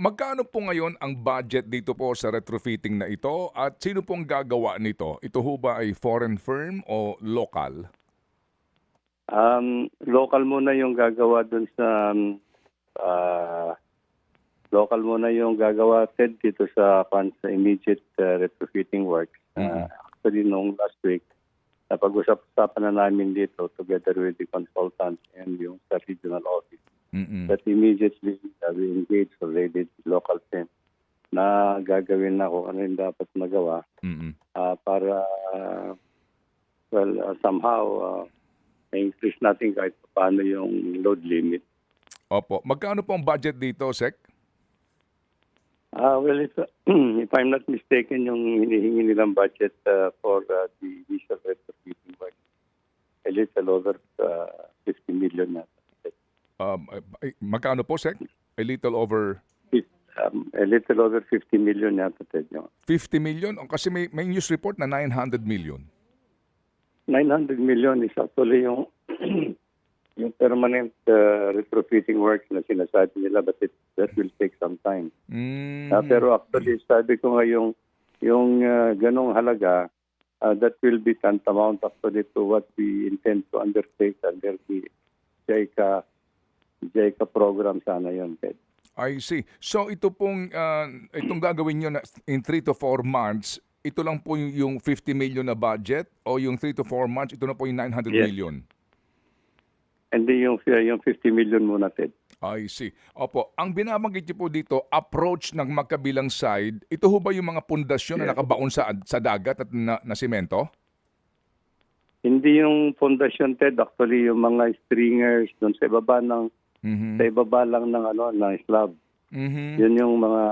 Magkano po ngayon ang budget dito po sa retrofitting na ito at sino pong gagawa nito? Ito ho ba ay foreign firm o local? Local muna yung gagawa dun sa local muna yung gagawa Ted dito sa immediate retrofitting work. Actually nung last week napag-usap-usapan na namin dito together with the consultant and yung sa regional office. That immediately we engage already the local team na gagawin na kung ano yung dapat magawa para somehow increase natin kahit paano yung load limit. Opo. Magkano po ang budget dito, Sec? Well, if I'm not mistaken, yung hinihingi nilang budget for the initial retrofitting work, a little over 50 million na. Magkano po, Sec? A little over... A little over 50 million yata, Ted. 50 million? Kasi may news report na 900 million. 900 million is actually yung yung permanent retrofitting work na sinasabi nila, but that will take some time. Pero actually, sabi ko nga yung ganong halaga, that will be tantamount actually to what we intend to undertake under the JICA program sana yun, Ted. I see. So ito pong, itong gagawin nyo na in 3 to 4 months, ito lang po yung 50 million na budget o yung 3 to 4 months, ito na po yung 900 million? Hindi yung 50 million muna, Ted. I see. Opo, ang binabanggit niyo po dito, approach ng magkabilang side, ito ho ba yung mga pundasyon na nakabaon sa dagat at na semento? Hindi yung fondasyon, Ted. Actually, yung mga stringers doon sa ibaba ng sa ibaba lang ng ng slab. Yun yung mga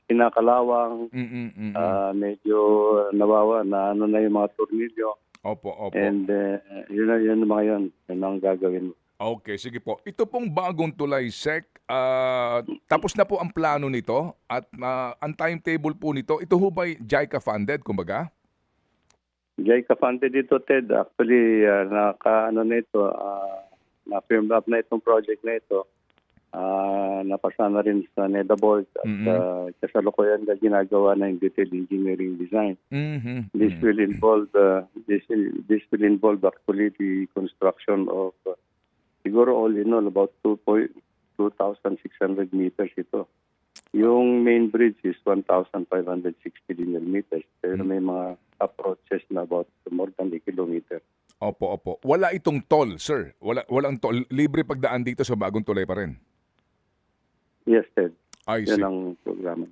kinakalawang, medyo nawawa na na yung mga tornilyo. Opo. And yun mga yun ang gagawin mo. Okay, sige po. Ito pong bagong tulay, Sec, tapos na po ang plano nito at ang timetable po nito, ito ho ba JICA funded, kumbaga? JICA funded dito, Ted. Actually, na-firm up na itong project na ito. Napasa na rin sa NEDA board at kasalukuyan na ginagawa na yung detailed engineering design. This will involve actually the construction of siguro all in all about 2,600 meters ito. Yung main bridge is 1,560 linear meters. Pero may mga approaches na about more than a kilometer. Opo. Wala itong toll, sir. Walang toll. Libre pagdaan dito sa bagong tulay pa rin. Yes, Ted. I see. Yan ang programa.